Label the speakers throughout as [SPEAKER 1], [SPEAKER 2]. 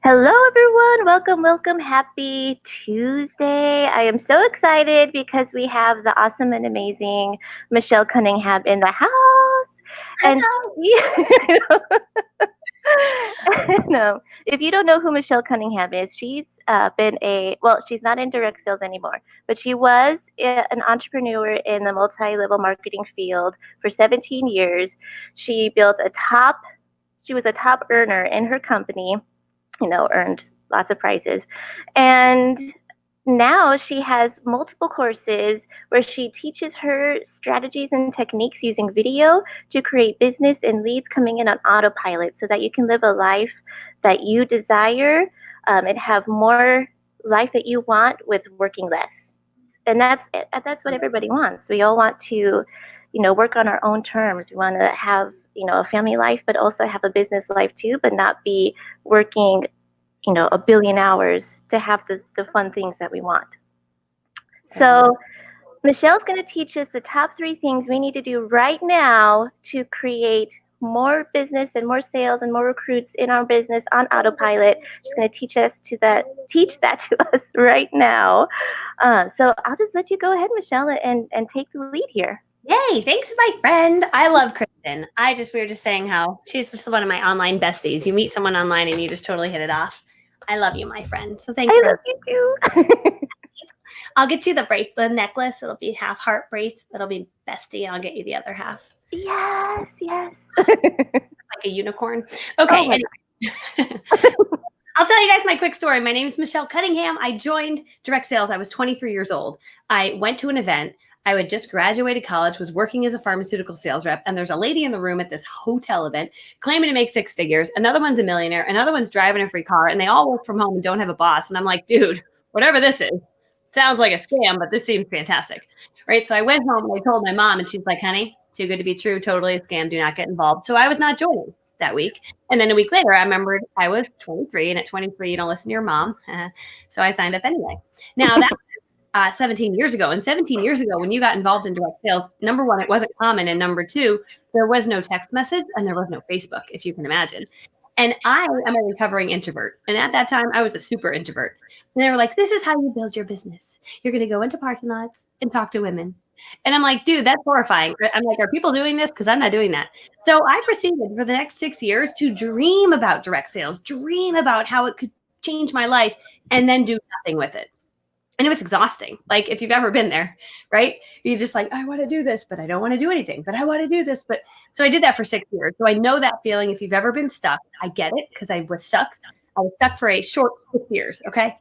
[SPEAKER 1] Hello, everyone. Welcome, welcome. Happy Tuesday. I am so excited because we have the awesome and amazing Michelle Cunningham in the house. And
[SPEAKER 2] Hello.
[SPEAKER 1] no, if you don't know who Michelle Cunningham is, she's been she's not in direct sales anymore, but she was an entrepreneur in the multi level marketing field for 17 years. She was a top earner in her company, earned lots of prizes. And now she has multiple courses where she teaches her strategies and techniques using video to create business and leads coming in on autopilot so that you can live a life that you desire and have more life that you want with working less. And that's what everybody wants. We all want to, work on our own terms. We want to have, a family life, but also have a business life too, but not be working, a billion hours to have the fun things that we want. So Michelle's going to teach us the top 3 things we need to do right now to create more business and more sales and more recruits in our business on autopilot. She's going to teach that to us right now. So I'll just let you go ahead, Michelle, and take the lead here.
[SPEAKER 2] Yay. Thanks, my friend. I love Kristen. We were just saying how she's just one of my online besties. You meet someone online and you just totally hit it off. I love you, my friend. So thanks
[SPEAKER 1] I
[SPEAKER 2] for
[SPEAKER 1] love you too.
[SPEAKER 2] I'll get you the bracelet necklace. It'll be half heart brace. That'll be bestie. And I'll get you the other half.
[SPEAKER 1] Yes, yes.
[SPEAKER 2] Like a unicorn. Okay.
[SPEAKER 1] Oh
[SPEAKER 2] anyway. I'll tell you guys my quick story. My name is Michelle Cunningham. I joined direct sales. I was 23 years old. I went to an event. I had just graduated college, was working as a pharmaceutical sales rep, and there's a lady in the room at this hotel event claiming to make 6 figures. Another one's a millionaire. Another one's driving a free car, and they all work from home and don't have a boss. And I'm like, dude, whatever this is, sounds like a scam, but this seems fantastic. Right? So I went home and I told my mom, and she's like, honey, too good to be true. Totally a scam. Do not get involved. So I was not joining that week. And then a week later, I remembered I was 23, and at 23, you don't listen to your mom. So I signed up anyway. Now that was 17 years ago. And 17 years ago, when you got involved in direct sales, number one, it wasn't common. And number two, there was no text message and there was no Facebook, if you can imagine. And I am a recovering introvert. And at that time, I was a super introvert. And they were like, this is how you build your business. You're going to go into parking lots and talk to women. And I'm like, dude, that's horrifying. I'm like, are people doing this? Because I'm not doing that. So I proceeded for the next 6 years to dream about direct sales, dream about how it could change my life, and then do nothing with it. And it was exhausting. Like if you've ever been there, right? You're just like, I want to do this, but I don't want to do anything, but I want to do this. But so I did that for 6 years. So I know that feeling. If you've ever been stuck, I get it because I was stuck. I was stuck for a short 6 years. Okay.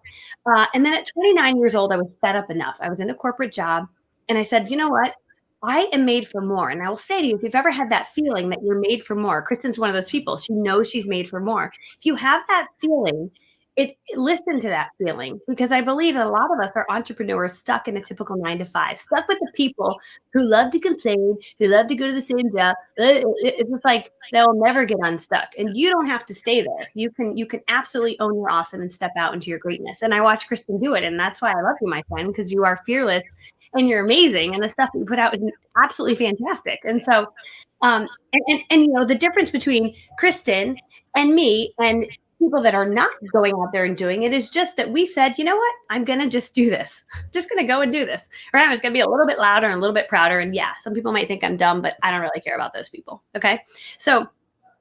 [SPEAKER 2] And then at 29 years old, I was fed up enough. I was in a corporate job and I said, you know what? I am made for more. And I will say to you, if you've ever had that feeling that you're made for more, Kristen's one of those people. She knows she's made for more. If you have that feeling, listen to that feeling, because I believe that a lot of us are entrepreneurs stuck in a typical 9 to 5, stuck with the people who love to complain, who love to go to the same job. It's just like they'll never get unstuck. And you don't have to stay there. You can absolutely own your awesome and step out into your greatness. And I watch Kristen do it. And that's why I love you, my friend, because you are fearless and you're amazing. And the stuff that you put out is absolutely fantastic. And so the difference between Kristen and me and people that are not going out there and doing it is just that we said, you know what, I'm going to just do this. I'm just going to go and do this. Right? I'm just going to be a little bit louder and a little bit prouder. And yeah, some people might think I'm dumb, but I don't really care about those people. Okay. So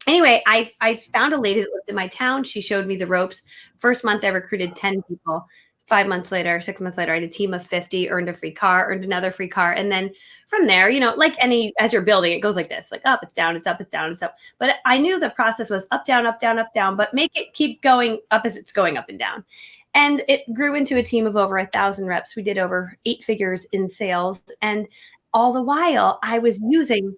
[SPEAKER 2] anyway, I found a lady that lived in my town. She showed me the ropes. First month I recruited 10 people. 5 months later, 6 months later, I had a team of 50, earned a free car, earned another free car. And then from there, like as you're building, it goes like this, like up, it's down, it's up, it's down, it's up. But I knew the process was up, down, up, down, up, down, but make it keep going up as it's going up and down. And it grew into a team of over 1,000 reps. We did over 8 figures in sales. And all the while I was using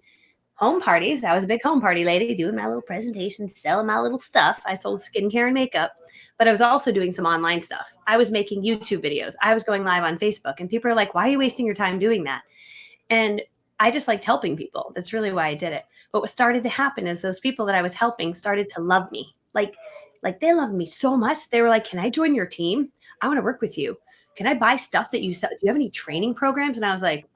[SPEAKER 2] home parties. I was a big home party lady, doing my little presentations, selling my little stuff. I sold skincare and makeup, but I was also doing some online stuff. I was making YouTube videos. I was going live on Facebook, and people are like, why are you wasting your time doing that? And I just liked helping people. That's really why I did it. But what started to happen is those people that I was helping started to love me. Like they loved me so much. They were like, can I join your team? I want to work with you. Can I buy stuff that you sell? Do you have any training programs? And I was like,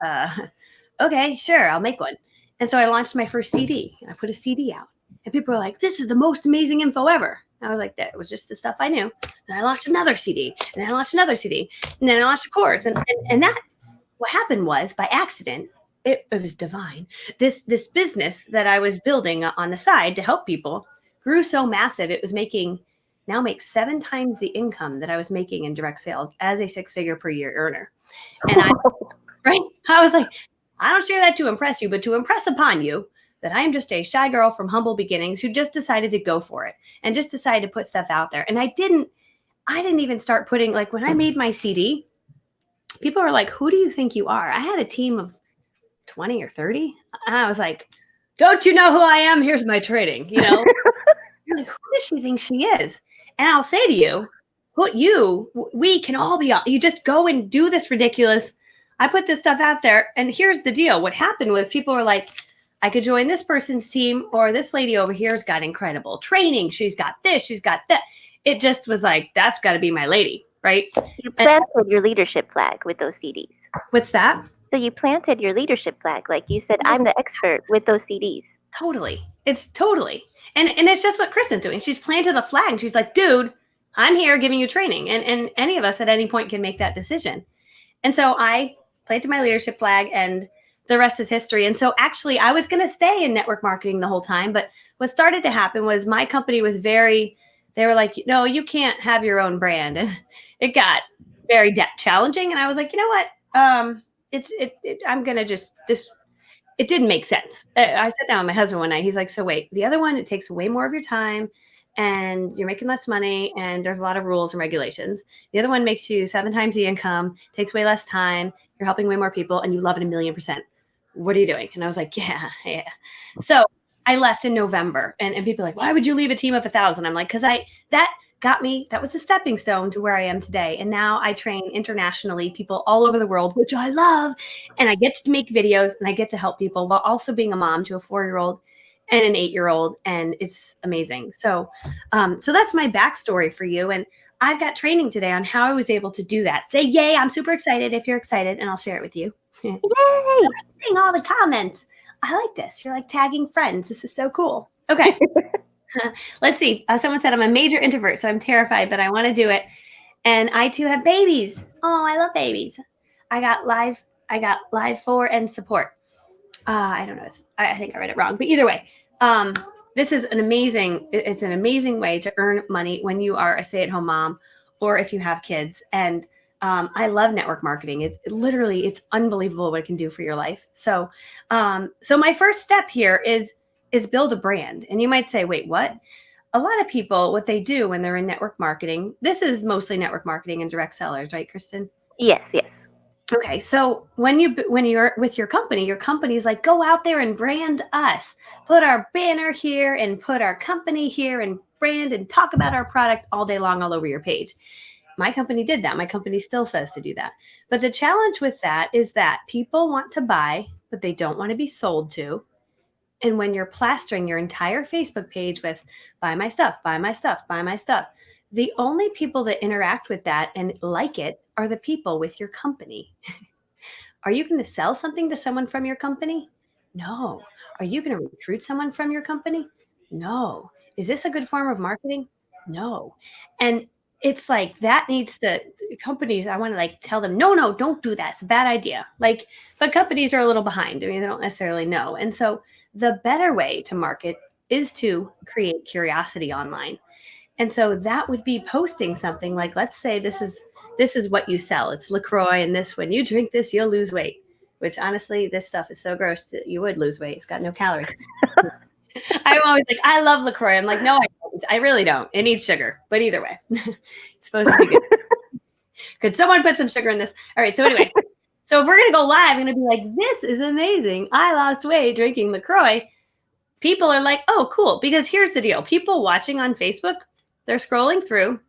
[SPEAKER 2] okay, sure, I'll make one. And so I launched my first CD, and I put a CD out, and people were like, this is the most amazing info ever. I was like, that was just the stuff I knew. And I launched another CD, and then I launched another CD, and then I launched a course. And that, what happened was, by accident, it was divine. This business that I was building on the side to help people grew so massive. It was makes 7 times the income that I was making in direct sales as a 6-figure per year earner. And I was like, I don't share that to impress you, but to impress upon you that I am just a shy girl from humble beginnings who just decided to go for it and just decided to put stuff out there. And I didn't even start putting, like, when I made my CD, people were like, who do you think you are? I had a team of 20 or 30. And I was like, don't you know who I am? Here's my training, You're like, who does she think she is? And I'll say to you, we can all be, you just go and do this ridiculous. I put this stuff out there, and here's the deal. What happened was people were like, I could join this person's team, or this lady over here's got incredible training. She's got this, she's got that. It just was like, that's got to be my lady, right?
[SPEAKER 1] You planted your leadership flag with those CDs.
[SPEAKER 2] What's that?
[SPEAKER 1] So you planted your leadership flag. Like you said, I'm the expert with those CDs.
[SPEAKER 2] Totally. It's totally. And it's just what Kristen's doing. She's planted a flag, and she's like, dude, I'm here giving you training. And any of us at any point can make that decision. And so I planted my leadership flag, and the rest is history. And so actually I was going to stay in network marketing the whole time. But what started to happen was my company was they were like, no, you can't have your own brand. And it got very challenging. And I was like, you know what? I'm going to just, it didn't make sense. I sat down with my husband one night. He's like, so wait, the other one, it takes way more of your time and you're making less money and there's a lot of rules and regulations. The other one makes you 7 times the income, takes way less time. You're helping way more people and you love it 1,000,000%. What are you doing? And I was like, yeah. So I left in November, and people are like, why would you leave a team of 1,000? I'm like, because that was a stepping stone to where I am today. And now I train internationally, people all over the world, which I love. And I get to make videos and I get to help people while also being a mom to a 4-year-old and an 8-year-old. And it's amazing. So that's my backstory for you. And I've got training today on how I was able to do that. Say, yay, I'm super excited if you're excited, and I'll share it with you. Yay! I'm seeing all the comments. I like this. You're like tagging friends. This is so cool. Okay. Let's see. Someone said I'm a major introvert, so I'm terrified, but I want to do it. And I too have babies. Oh, I love babies. I got live for and support. I don't know. I think I read it wrong, but either way, this is it's an amazing way to earn money when you are a stay-at-home mom or if you have kids. And I love network marketing. It's unbelievable what it can do for your life. So my first step here is build a brand. And you might say, wait, what? A lot of people, what they do when they're in network marketing, this is mostly network marketing and direct sellers, right, Kristen?
[SPEAKER 1] Yes.
[SPEAKER 2] Okay. So when you're with your company's like, go out there and brand us, put our banner here and put our company here and brand and talk about our product all day long, all over your page. My company did that. My company still says to do that. But the challenge with that is that people want to buy, but they don't want to be sold to. And when you're plastering your entire Facebook page with buy my stuff, buy my stuff, buy my stuff, the only people that interact with that and like it are the people with your company. Are you going to sell something to someone from your company? No. Are you going to recruit someone from your company? No. Is this a good form of marketing? No. And it's like that companies, I want to like tell them, no, don't do that. It's a bad idea. Like, but companies are a little behind. I mean, they don't necessarily know. And so the better way to market is to create curiosity online. And so that would be posting something like, let's say this is what you sell. It's LaCroix, and when you drink this, you'll lose weight, which honestly, this stuff is so gross that you would lose weight. It's got no calories. I'm always like, I love LaCroix. I'm like, no, I don't. I really don't. It needs sugar. But either way, it's supposed to be good. Could someone put some sugar in this? All right. So anyway, so if we're going to go live, I'm going to be like, this is amazing. I lost weight drinking LaCroix. People are like, oh, cool. Because here's the deal. People watching on Facebook, they're scrolling through.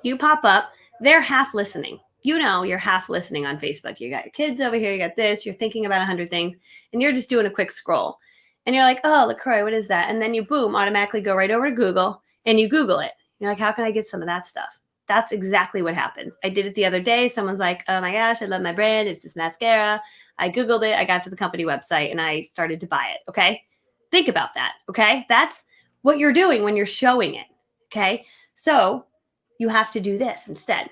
[SPEAKER 2] You pop up. They're half listening. You're half listening on Facebook. You got your kids over here. You got this. You're thinking about 100 things. And you're just doing a quick scroll. And you're like, oh, LaCroix, what is that? And then you, boom, automatically go right over to Google and you Google it. You're like, how can I get some of that stuff? That's exactly what happens. I did it the other day. Someone's like, oh my gosh, I love my brand. It's this mascara. I Googled it. I got to the company website and I started to buy it. Okay. Think about that. Okay. That's what you're doing when you're showing it. Okay. So you have to do this instead.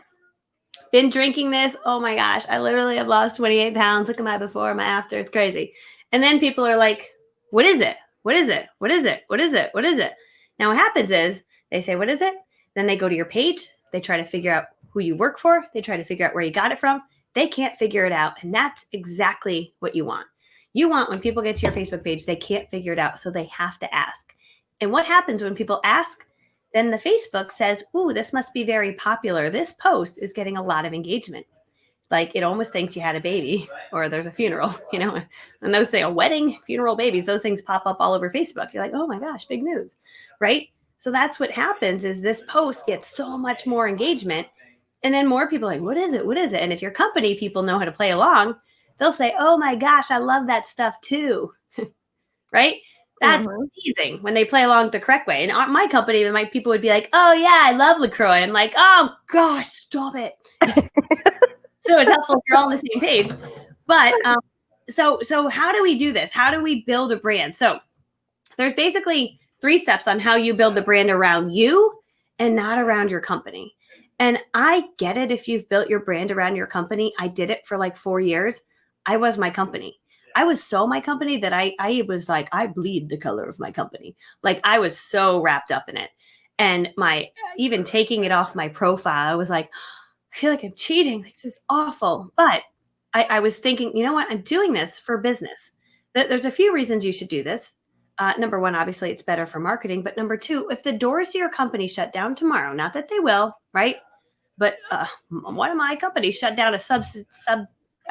[SPEAKER 2] Been drinking this. Oh my gosh. I literally have lost 28 pounds. Look at my before, my after. It's crazy. And then people are like, what is it? What is it? What is it? What is it? What is it? Now, what happens is they say, what is it? Then they go to your page. They try to figure out who you work for. They try to figure out where you got it from. They can't figure it out. And that's exactly what you want. You want when people get to your Facebook page, they can't figure it out. So they have to ask. And what happens when people ask? Then the Facebook says, ooh, this must be very popular. This post is getting a lot of engagement. Like it almost thinks you had a baby or there's a funeral, and those say a wedding, funeral, babies, those things pop up all over Facebook. You're like, oh my gosh, big news, right? So that's what happens is this post gets so much more engagement. And then more people are like, what is it? What is it? And if your company people know how to play along, they'll say, oh my gosh, I love that stuff too, right? That's amazing when they play along the correct way. And my company, my people would be like, oh yeah, I love LaCroix. I'm like, oh gosh, stop it. So it's helpful if you're all on the same page. But so how do we do this? How do we build a brand? So there's basically 3 steps on how you build the brand around you and not around your company. And I get it if you've built your brand around your company. I did it for like 4 years. I was my company. I was so my company that I was like, I bleed the color of my company. Like I was so wrapped up in it. And even taking it off my profile, I was like, I feel like I'm cheating. This is awful. But I was thinking, you know what? I'm doing this for business. There's a few reasons you should do this. Number 1, obviously it's better for marketing. But number 2, if the doors to your company shut down tomorrow, not that they will, right? But one of my companies shut down a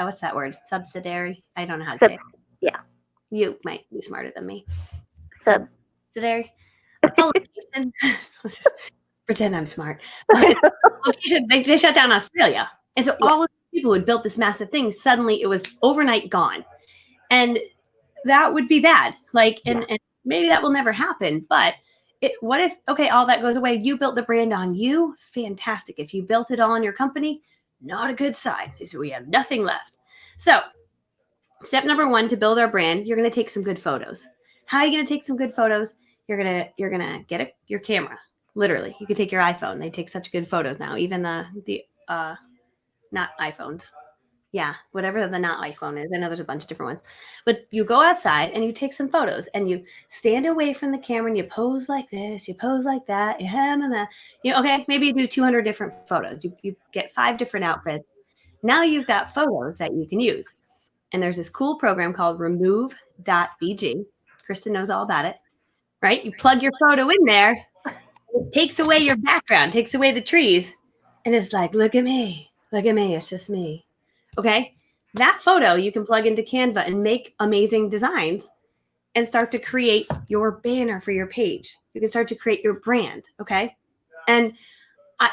[SPEAKER 2] what's that word? Subsidiary? I don't know how to say it.
[SPEAKER 1] Yeah.
[SPEAKER 2] You might be smarter than me.
[SPEAKER 1] Subsidiary.
[SPEAKER 2] Pretend I'm smart. Location, they shut down Australia. And so all of the people who had built this massive thing, suddenly it was overnight gone. And that would be bad. And maybe that will never happen. But what if, all that goes away. You built the brand on you. Fantastic. If you built it all on your company, not a good sign. So we have nothing left. So step number 1 to build our brand, you're going to take some good photos. How are you going to take some good photos? You're going to get your camera. Literally, you can take your iPhone. They take such good photos now. Even the not iPhones. Yeah, whatever the not iPhone is. I know there's a bunch of different ones. But you go outside and you take some photos and you stand away from the camera and you pose like this, you pose like that. Maybe you do 200 different photos. You get 5 different outfits. Now you've got photos that you can use. And there's this cool program called remove.bg. Kristen knows all about it, right? You plug your photo in there. It takes away your background, takes away the trees. And it's like, look at me. Look at me. It's just me. Okay. That photo you can plug into Canva and make amazing designs and start to create your banner for your page. You can start to create your brand. Okay. And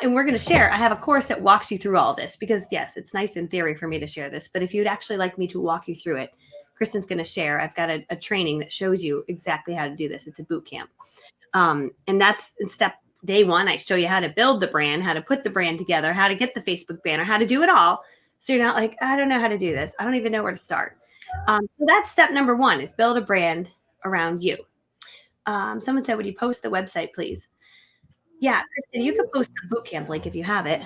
[SPEAKER 2] we're going to share, I have a course that walks you through all this because yes, it's nice in theory for me to share this, but if you'd actually like me to walk you through it, Kristen's going to share, I've got a training that shows you exactly how to do this. It's a boot camp. And that's in step day 1. I show you how to build the brand, how to put the brand together, how to get the Facebook banner, how to do it all. So you're not like, I don't know how to do this. I don't even know where to start. So that's step number 1 is build a brand around you. Someone said, would you post the website, please? Yeah, Kristen, you can post the bootcamp link if you have it.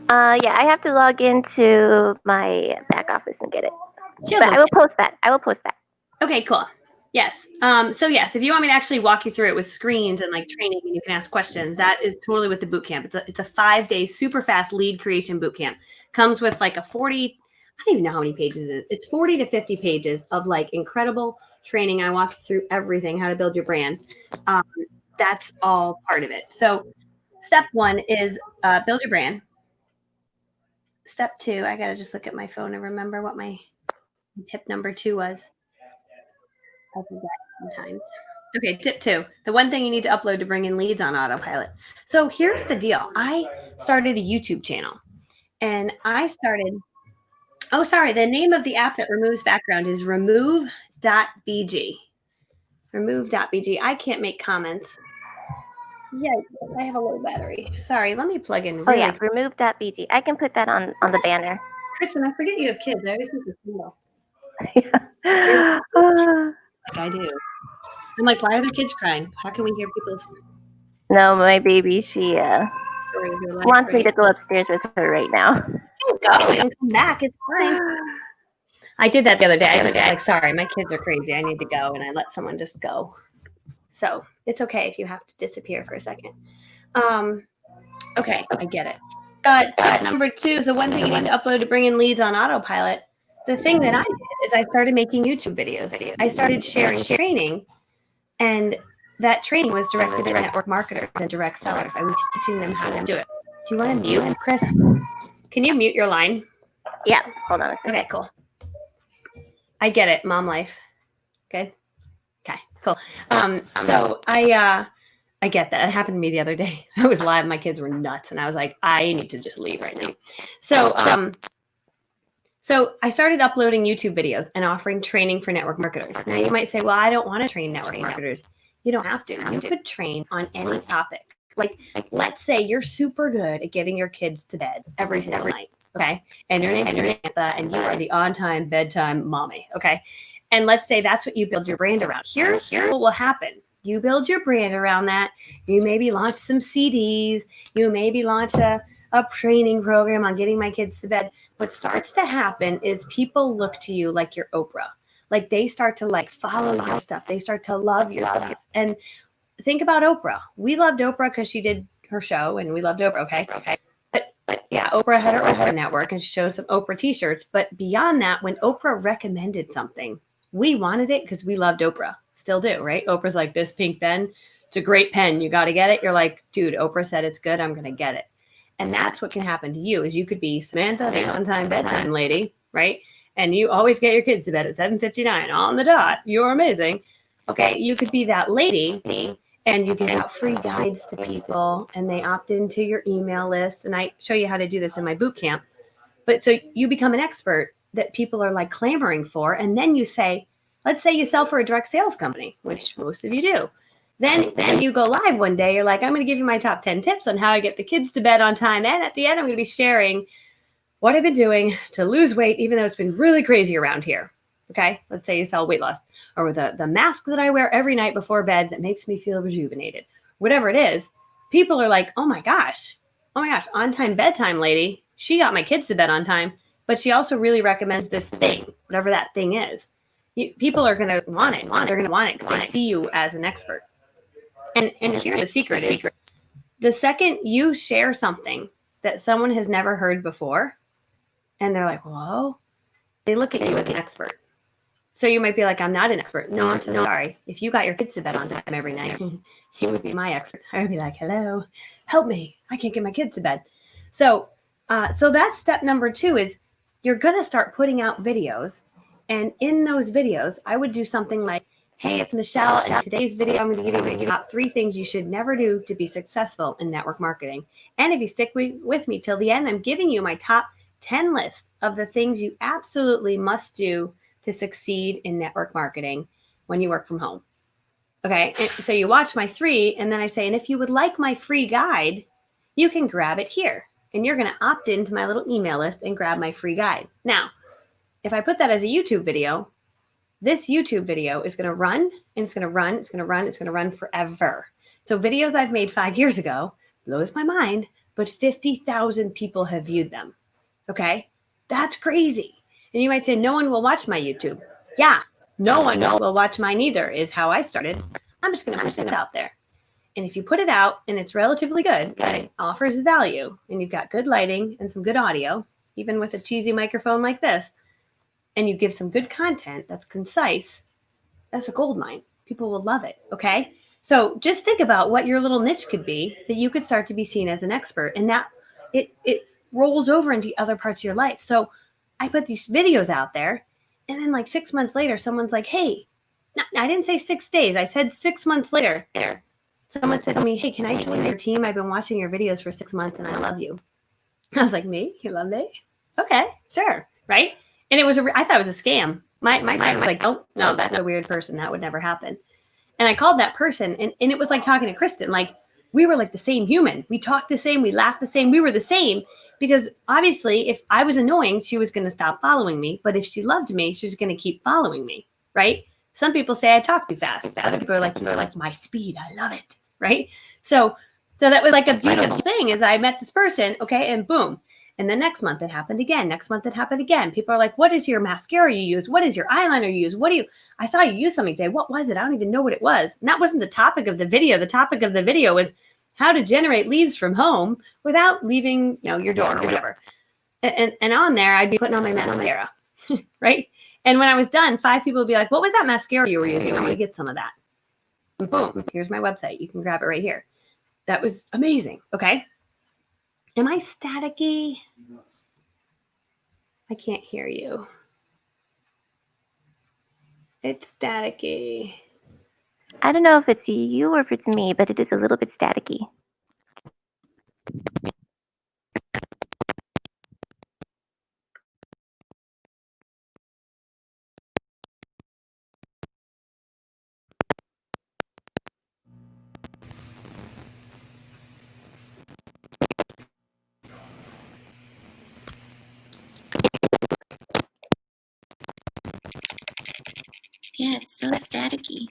[SPEAKER 1] Yeah, I have to log into my back office and get it. But I will post that.
[SPEAKER 2] Okay, cool. Yes. So yes, if you want me to actually walk you through it with screens and like training and you can ask questions, that is totally with the bootcamp. It's a 5-day super fast lead creation bootcamp. Comes with like a 40, I don't even know how many pages it is. It's 40 to 50 pages of like incredible training. I walk you through everything, how to build your brand. That's all part of it. So step 1 is build your brand. Step 2, I got to just look at my phone and remember what my tip number 2 was. I do that sometimes. Okay, tip 2. The one thing you need to upload to bring in leads on autopilot. So here's the deal. I started a YouTube channel and the name of the app that removes background is remove.bg. Remove.bg. I can't make comments. Yeah, I have a low battery. Sorry, let me plug in.
[SPEAKER 1] Really remove.bg. I can put that on the banner.
[SPEAKER 2] Kristen, I forget you have kids. I always think it's single. Like I do. I'm like, why are the kids crying? How can we hear people's
[SPEAKER 1] No, my baby, she
[SPEAKER 2] Story of your life,
[SPEAKER 1] wants me
[SPEAKER 2] right?
[SPEAKER 1] to go upstairs with her right now.
[SPEAKER 2] Go and come back. It's fine. I did that the other day. I was like, sorry, my kids are crazy. I need to go. And I let someone just go. So it's okay if you have to disappear for a second. Okay, I get it. Number 2 is the one thing you need to upload to bring in leads on autopilot. The thing that I did is I started making YouTube videos. I started sharing training, and that training was directed at network marketers and direct sellers. I was teaching them how to do it. Do you want to mute, Chris? Can you mute your line?
[SPEAKER 1] Yeah, hold on a second.
[SPEAKER 2] Okay, cool. I get it, mom life. Good. Okay, cool. So I get that. It happened to me the other day. I was live. My kids were nuts, and I was like, I need to just leave right now. So I started uploading YouTube videos and offering training for network marketers. Now you might say, well, I don't want to train network marketers. You don't have to. You could train on any topic. Like, let's say you're super good at getting your kids to bed every single night, okay? And your name's Samantha, and you are the on-time bedtime mommy, okay? And let's say that's what you build your brand around. Here's what will happen. You build your brand around that. You maybe launch some CDs. You maybe launch a training program on getting my kids to bed. What starts to happen is people look to you like you're Oprah. Like they start to like follow your stuff. They start to love your stuff. And think about Oprah. We loved Oprah because she did her show, and we loved Oprah, okay? But yeah, Oprah had her Oprah network, and she showed some Oprah t-shirts. But beyond that, when Oprah recommended something, we wanted it because we loved Oprah. Still do, right? Oprah's like, this pink pen, it's a great pen. You got to get it. You're like, dude, Oprah said it's good. I'm going to get it. And that's what can happen to you is you could be Samantha, the on-time bedtime lady, right? And you always get your kids to bed at 7:59 on the dot. You're amazing. Okay, you could be that lady, and you give out free guides to people, and they opt into your email list. And I show you how to do this in my boot camp. But so you become an expert that people are like clamoring for. And then you say, let's say you sell for a direct sales company, which most of you do. Then you go live one day. You're like, I'm going to give you my top 10 tips on how I get the kids to bed on time. And at the end, I'm going to be sharing what I've been doing to lose weight, even though it's been really crazy around here. Okay. Let's say you sell weight loss, or the mask that I wear every night before bed that makes me feel rejuvenated, whatever it is. People are like, oh my gosh, on time bedtime lady. She got my kids to bed on time, but she also really recommends this thing, whatever that thing is. People are going to want it. They're going to want it because they see you as an expert. And here's the secret is the second you share something that someone has never heard before, and they're like, whoa, they look at you as an expert. So you might be like, I'm not an expert. No, I'm so sorry. If you got your kids to bed on time every night, you would be my expert. I would be like, hello, help me. I can't get my kids to bed. So that's step number 2 is you're going to start putting out videos. And in those videos, I would do something like, hey, it's Michelle. In today's video, I'm going to give you about 3 things you should never do to be successful in network marketing. And if you stick with me till the end, I'm giving you my top 10 list of the things you absolutely must do to succeed in network marketing when you work from home. Okay, and so you watch my 3, and then I say, and if you would like my free guide, you can grab it here. And you're going to opt into my little email list and grab my free guide. Now, if I put that as a YouTube video, this YouTube video is going to run, and it's going to run, it's going to run, it's going to run forever. So videos I've made 5 years ago, blows my mind, but 50,000 people have viewed them. Okay, that's crazy. And you might say, no one will watch my YouTube. Yeah, no one will watch mine either, is how I started. I'm just going to put this out there. And if you put it out and it's relatively good, and it offers value, and you've got good lighting and some good audio, even with a cheesy microphone like this, and you give some good content that's concise, that's a gold mine. People will love it, okay? So just think about what your little niche could be that you could start to be seen as an expert, and that it rolls over into other parts of your life. So I put these videos out there, and then like 6 months later, someone's like, hey, I didn't say 6 days. I said 6 months later. Someone said to me, hey, can I join your team? I've been watching your videos for 6 months and I love you. I was like, me? You love me? Okay, sure. Right? And I thought it was a scam. My friend was like, oh, no, that's a weird person. That would never happen. And I called that person, and it was like talking to Kristen. Like, we were like the same human. We talked the same. We laughed the same. We were the same. Because obviously, if I was annoying, she was going to stop following me. But if she loved me, she was going to keep following me. Right? Some people say I talk too fast. Other people are like, you're like my speed. I love it. right? So that was like a beautiful thing is I met this person, okay, and boom. And then next month it happened again. Next month it happened again. People are like, what is your mascara you use? What is your eyeliner you use? I saw you use something today. What was it? I don't even know what it was. And that wasn't the topic of the video. The topic of the video was how to generate leads from home without leaving, your door or whatever. And on there, I'd be putting on my mascara, right? And when I was done, 5 people would be like, what was that mascara you were using? I'm going to get some of that. And boom, here's my website. You can grab it right here. That was amazing. Okay. Am I staticky? I can't hear you. It's staticky.
[SPEAKER 1] I don't know if it's you or if it's me, but it is a little bit staticky. Yeah, it's so staticky.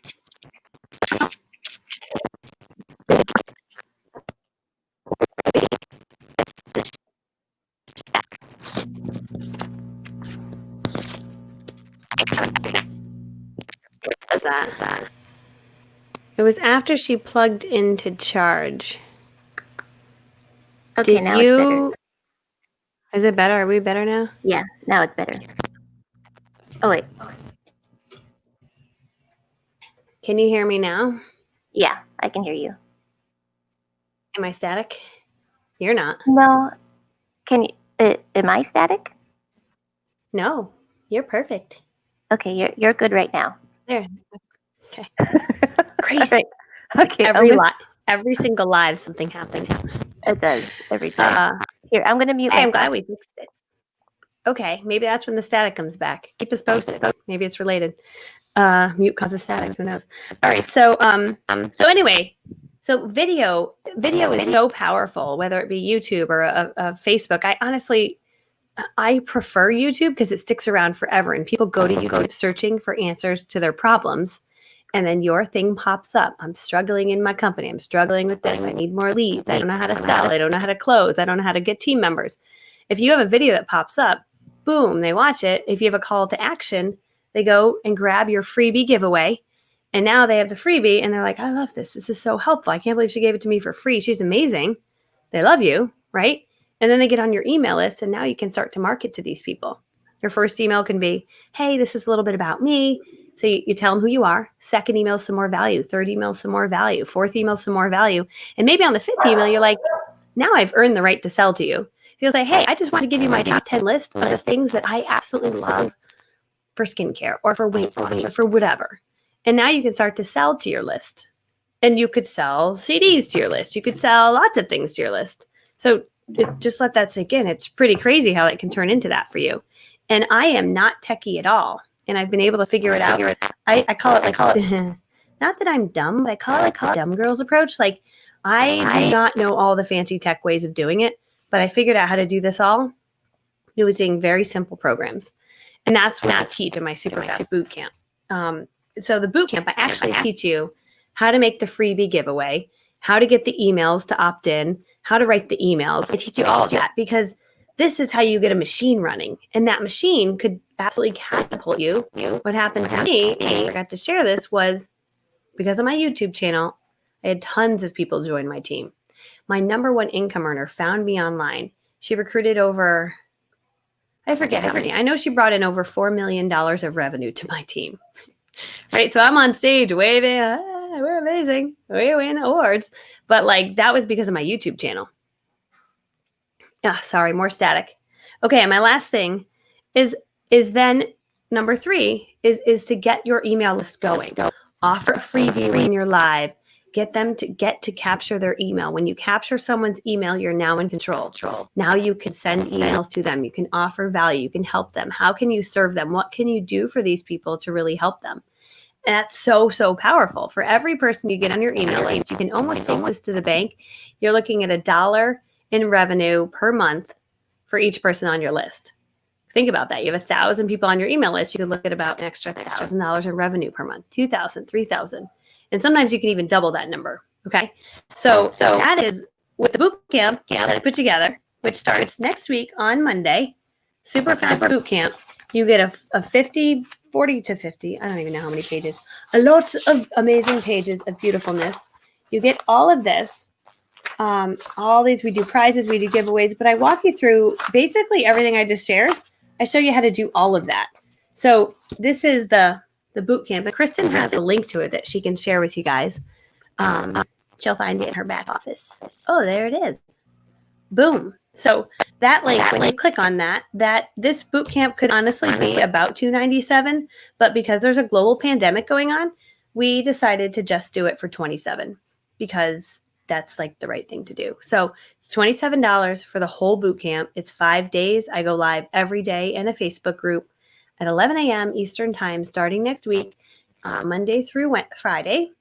[SPEAKER 2] What was that? It was after she plugged into charge.
[SPEAKER 1] Okay, now it's better.
[SPEAKER 2] Is it better? Are we better now?
[SPEAKER 1] Yeah, now it's better. Oh, wait.
[SPEAKER 2] Can you hear me now?
[SPEAKER 1] Yeah, I can hear you.
[SPEAKER 2] Am I static? You're not.
[SPEAKER 1] No. Can you? Am I static?
[SPEAKER 2] No, you're perfect.
[SPEAKER 1] Okay, you're good right now.
[SPEAKER 2] There. Okay. Crazy.
[SPEAKER 1] Right. Okay.
[SPEAKER 2] Every single live, something happens.
[SPEAKER 1] It does every time. Here, I'm gonna mute.
[SPEAKER 2] I'm glad we fixed it. Okay, maybe that's when the static comes back. Keep us posted. Maybe it's related. Mute causes static. Who knows? All right. So anyway, so video is so powerful. Whether it be YouTube or a Facebook, I prefer YouTube because it sticks around forever, and people go to YouTube searching for answers to their problems. And then your thing pops up. I'm struggling in my company. I'm struggling with this. I need more leads. I don't know how to sell. I don't know how to close. I don't know how to get team members. If you have a video that pops up, boom, they watch it. If you have a call to action, they go and grab your freebie giveaway. And now they have the freebie and they're like, I love this. This is so helpful. I can't believe she gave it to me for free. She's amazing. They love you, right? And then they get on your email list and now you can start to market to these people. Your first email can be, hey, this is a little bit about me. So you tell them who you are. Second email, some more value. Third email, some more value. Fourth email, some more value. And maybe on the 5th email, you're like, now I've earned the right to sell to you. You'll say, hey, I just want to give you my top 10 list of the things that I absolutely love for skincare or for weight loss or for whatever. And now you can start to sell to your list. And you could sell CDs to your list. You could sell lots of things to your list. So just let that sink in. It's pretty crazy how it can turn into that for you. And I am not techie at all. And I've been able to figure it out. I call it not that I'm dumb, but I call it dumb girl's approach. Like I do not know all the fancy tech ways of doing it, but I figured out how to do this all using very simple programs. And that's key to my super fast boot camp. So the boot camp, I actually teach you how to make the freebie giveaway, how to get the emails to opt in, how to write the emails. I teach you all of that because this is how you get a machine running. And that machine could absolutely catapult you. What happened to me, and I forgot to share this, was because of my YouTube channel, I had tons of people join my team. My number one income earner found me online. She recruited over, I forget how many. I know she brought in over $4 million of revenue to my team. Right? So I'm on stage waving, we're amazing. We win awards. But like that was because of my YouTube channel. Sorry, more static. Okay, and my last thing is then number 3 is to get your email list going. Offer a freebie when you're live. Get them to capture their email. When you capture someone's email, you're now in control. Now you can send emails to them. You can offer value. You can help them. How can you serve them? What can you do for these people to really help them? And that's so, so powerful. For every person you get on your email list, you can almost take this to the bank. You're looking at $1 in revenue per month for each person on your list. Think about that. You have 1,000 people on your email list. You could look at about an extra $1,000 in revenue per month, 2,000, 3,000. And sometimes you can even double that number. Okay. So that is with the boot camp that I put together, which starts next week on Monday. Super fast boot camp. You get a 50, 40 to 50. I don't even know how many pages. A lot of amazing pages of beautifulness. You get all of this. All these, we do prizes, we do giveaways, but I walk you through basically everything I just shared. I show you how to do all of that. So this is the boot camp, and Kristen has a link to it that she can share with you guys. She'll find it in her back office. Oh, there it is. Boom. So that link, when you click on that, this boot camp could honestly be about $297, but because there's a global pandemic going on, we decided to just do it for $27 because that's like the right thing to do. So it's $27 for the whole boot camp. It's 5 days. I go live every day in a Facebook group at 11 a.m. Eastern time starting next week, Monday through Friday.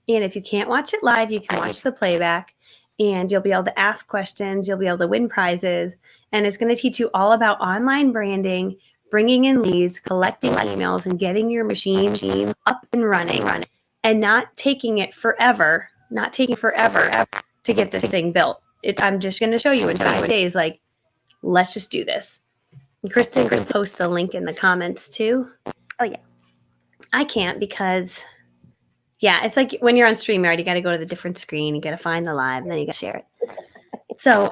[SPEAKER 2] And if you can't watch it live, you can watch the playback, and you'll be able to ask questions. You'll be able to win prizes. And it's going to teach you all about online branding, bringing in leads, collecting emails, and getting your machine up and running, and not taking forever to get this thing built. I'm just going to show you in 5 days, like, let's just do this. And Kristen can post the link in the comments too.
[SPEAKER 1] Oh, yeah. I
[SPEAKER 2] can't because... yeah, it's like when you're on StreamYard, you got to go to the different screen, you got to find the live, and then you got to share it. So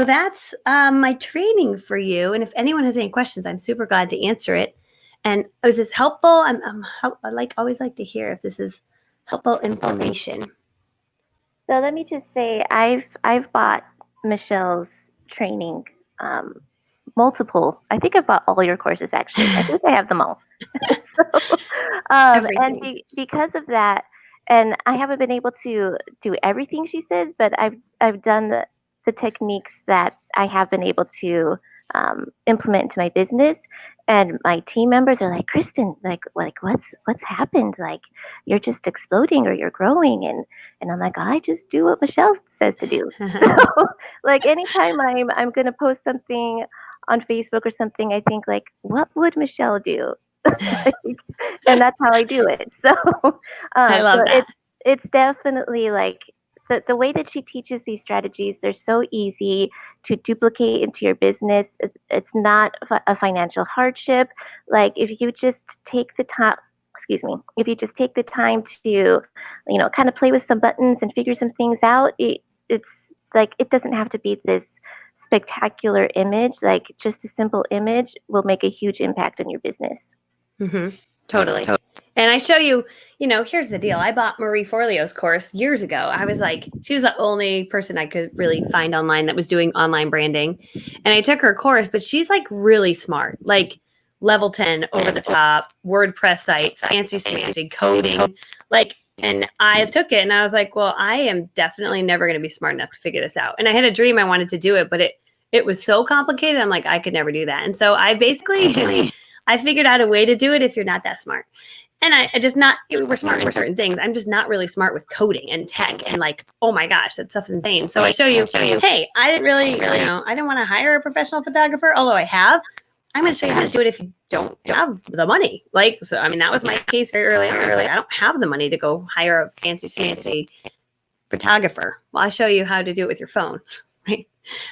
[SPEAKER 2] that's my training for you. And if anyone has any questions, I'm super glad to answer it. And is this helpful? I always like to hear if this is helpful information.
[SPEAKER 1] So let me just say, I've bought Michelle's training, multiple. I think I've bought all your courses, actually. I think I have them all. So, and because of that, and I haven't been able to do everything she says, but I've done the techniques that I have been able to implement into my business. And my team members are like, Kristen, like what's happened? Like, you're just exploding, or you're growing. And I'm like, I just do what Michelle says to do. So like anytime I'm gonna post something on Facebook or something, I think like, what would Michelle do? And that's how I do it. So
[SPEAKER 2] I love that.
[SPEAKER 1] It's definitely like the way that she teaches these strategies, they're so easy to duplicate into your business. It's not a financial hardship. Like, if you just take the time, if you just take the time to, kind of play with some buttons and figure some things out, it's like, it doesn't have to be this spectacular image. Like, just a simple image will make a huge impact on your business.
[SPEAKER 2] Mm-hmm. Totally. And I show you, here's the deal. I bought Marie Forleo's course years ago. I was like, she was the only person I could really find online that was doing online branding. And I took her course, but she's like really smart, like level 10, over the top, WordPress site, fancy coding. Like, and I took it and I was like, well, I am definitely never going to be smart enough to figure this out. And I had a dream I wanted to do it, but it was so complicated. I'm like, I could never do that. And so I basically... I figured out a way to do it if you're not that smart. And we're smart in certain things. I'm just not really smart with coding and tech and like, oh my gosh, that stuff's insane. So I show you, hey, I didn't really, I didn't want to hire a professional photographer, although I have. I'm going to show you how to do it if you don't have the money. Like, so, I mean, that was my case very early on. Like, I don't have the money to go hire a fancy photographer. Well, I'll show you how to do it with your phone, right?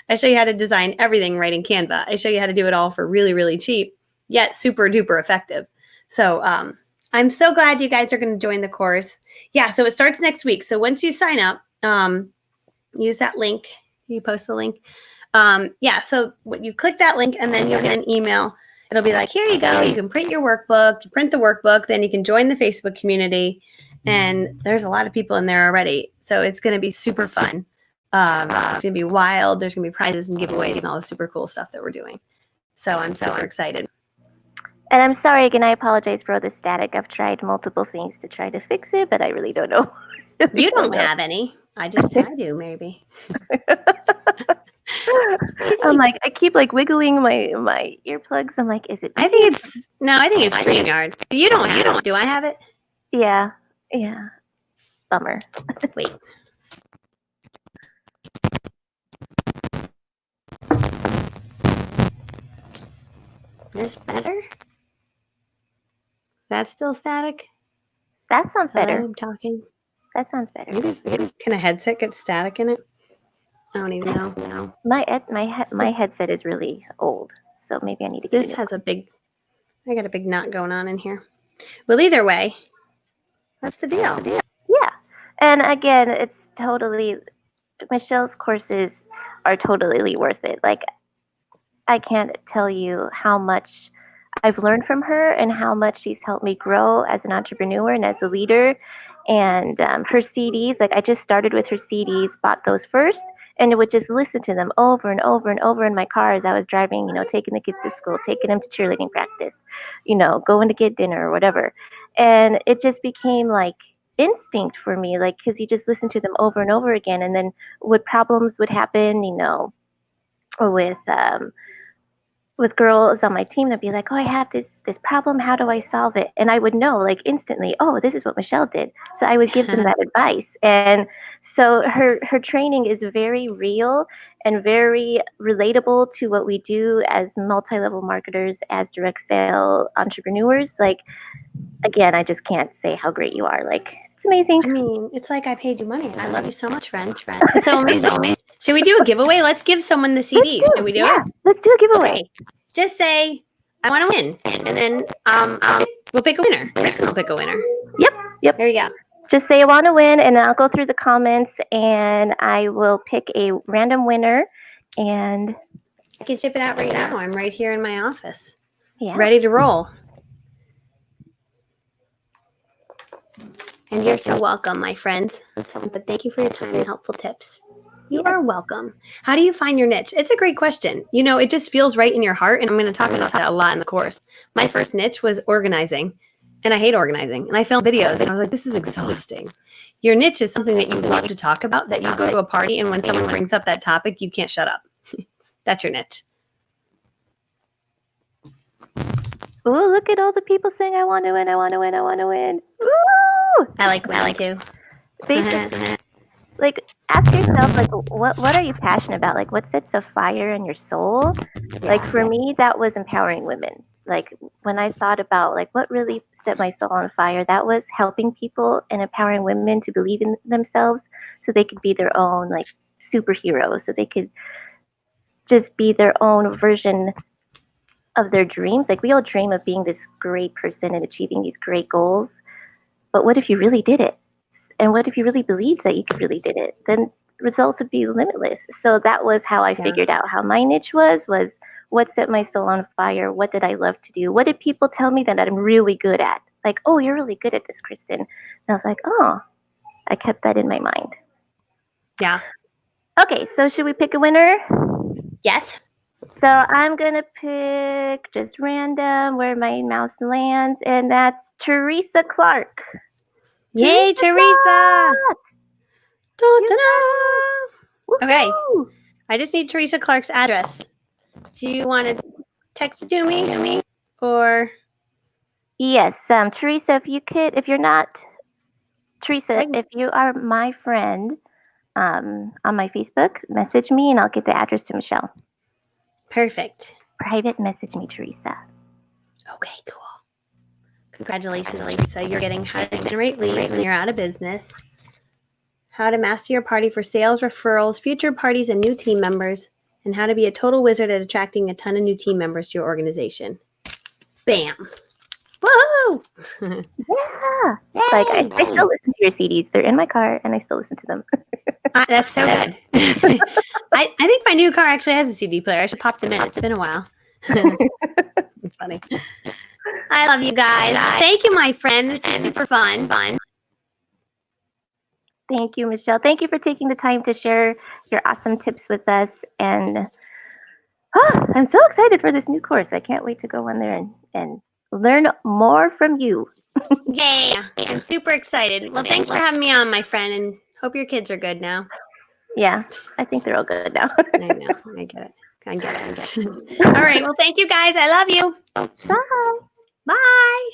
[SPEAKER 2] I show you how to design everything right in Canva. I show you how to do it all for really, really cheap, yet super duper effective. So I'm so glad you guys are going to join the course. Yeah, so it starts next week. So once you sign up, use that link. You post the link. So you click that link and then you'll get an email. It'll be like, here you go. You can print your workbook. You print the workbook. Then you can join the Facebook community. And there's a lot of people in there already. So it's going to be super fun. It's going to be wild. There's going to be prizes and giveaways and all the super cool stuff that we're doing. So I'm super excited.
[SPEAKER 1] And I'm sorry again, I apologize for all the static. I've tried multiple things to try to fix it, but I really don't know.
[SPEAKER 2] You don't have any. I do, maybe.
[SPEAKER 1] I'm like, I keep like wiggling my earplugs. I'm like, is it?
[SPEAKER 2] I think it's StreamYard. You don't. Do I have it?
[SPEAKER 1] Yeah. Bummer.
[SPEAKER 2] Wait. This better? That's still static?
[SPEAKER 1] That sounds better.
[SPEAKER 2] I'm talking.
[SPEAKER 1] That sounds better.
[SPEAKER 2] Can a headset get static in it? I don't even know.
[SPEAKER 1] My headset is really old, so maybe I need to get
[SPEAKER 2] This has I got a big knot going on in here. Well, either way, that's the deal.
[SPEAKER 1] Yeah. And again, it's totally Michelle's courses are totally worth it. Like, I can't tell you how much I've learned from her and how much she's helped me grow as an entrepreneur and as a leader. And her CDs, like I just started with her CDs, bought those first, and would just listen to them over and over and over in my car as I was driving, taking the kids to school, taking them to cheerleading practice, going to get dinner or whatever. And it just became like instinct for me, like, because you just listen to them over and over again. And then what problems would happen, or with girls on my team that'd be like, "Oh, I have this problem. How do I solve it?" And I would know like instantly, "Oh, this is what Michelle did." So I would give them that advice. And so her training is very real and very relatable to what we do as multi-level marketers, as direct sale entrepreneurs. Like, again, I just can't say how great you are. Like, it's amazing.
[SPEAKER 2] I mean, it's like I paid you money. I love you so much, friend. It's so amazing. Should we do a giveaway? Let's give someone the CD. Should we do it?
[SPEAKER 1] Let's do a giveaway.
[SPEAKER 2] Okay. Just say, I want to win. And then we'll pick a winner. Kristen will pick a winner.
[SPEAKER 1] Yep.
[SPEAKER 2] There you go.
[SPEAKER 1] Just say I want to win, and I'll go through the comments, and I will pick a random winner. And
[SPEAKER 2] I can ship it out right now. I'm right here in my office.
[SPEAKER 1] yeah,
[SPEAKER 2] Ready to roll. And you're so welcome, my friends. But thank you for your time and helpful tips. You are welcome. How do you find your niche? It's a great question. It just feels right in your heart. And I'm going to talk about that a lot in the course. My first niche was organizing. And I hate organizing. And I filmed videos. And I was like, this is exhausting. Your niche is something that you love to talk about, that you go to a party. And when someone brings up that topic, you can't shut up. That's your niche.
[SPEAKER 1] Oh, look at all the people saying, I want to win, I want to win, I want to win. Ooh!
[SPEAKER 2] I like too.
[SPEAKER 1] Basically, like, ask yourself, like, what are you passionate about? Like, what sets a fire in your soul? Like, for me, that was empowering women. Like, when I thought about, like, what really set my soul on fire, that was helping people and empowering women to believe in themselves so they could be their own, like, superheroes, so they could just be their own version of their dreams. Like, we all dream of being this great person and achieving these great goals. But what if you really did it? And what if you really believed that you could really did it? Then results would be limitless. So that was how I figured out how my niche was what set my soul on fire? What did I love to do? What did people tell me that I'm really good at? Like, oh, you're really good at this, Kristen. And I was like, oh, I kept that in my mind.
[SPEAKER 2] Yeah.
[SPEAKER 1] Okay, so should we pick a winner?
[SPEAKER 2] Yes.
[SPEAKER 1] So I'm going to pick just random where my mouse lands, and that's Teresa Clark.
[SPEAKER 2] Yay, Teresa! Okay, I just need Teresa Clark's address. Do you want to text it to me? Or?
[SPEAKER 1] Yes, Teresa, if you're not, Teresa, if you are my friend on my Facebook, message me and I'll get the address to Michelle.
[SPEAKER 2] Perfect.
[SPEAKER 1] Private message me, Teresa.
[SPEAKER 2] Okay, cool. Congratulations, Teresa. You're getting how to generate leads when you're out of business, how to master your party for sales, referrals, future parties, and new team members, and how to be a total wizard at attracting a ton of new team members to your organization. Bam. Woohoo!
[SPEAKER 1] Yeah. Like, I still listen to your CDs. They're in my car, and I still listen to them.
[SPEAKER 2] That's so good. I think my new car actually has a CD player. I should pop them in. It's been a while. It's funny. I love you guys. Thank you, my friend. This is super fun.
[SPEAKER 1] Thank you, Michelle. Thank you for taking the time to share your awesome tips with us. And I'm so excited for this new course. I can't wait to go on there and learn more from you.
[SPEAKER 2] Yay. I'm super excited. Well, thanks for having me on, my friend, and hope your kids are good now.
[SPEAKER 1] Yeah, I think they're all good now.
[SPEAKER 2] I know. I get it. All right. Well, thank you, guys. I love you.
[SPEAKER 1] Bye.
[SPEAKER 2] Bye.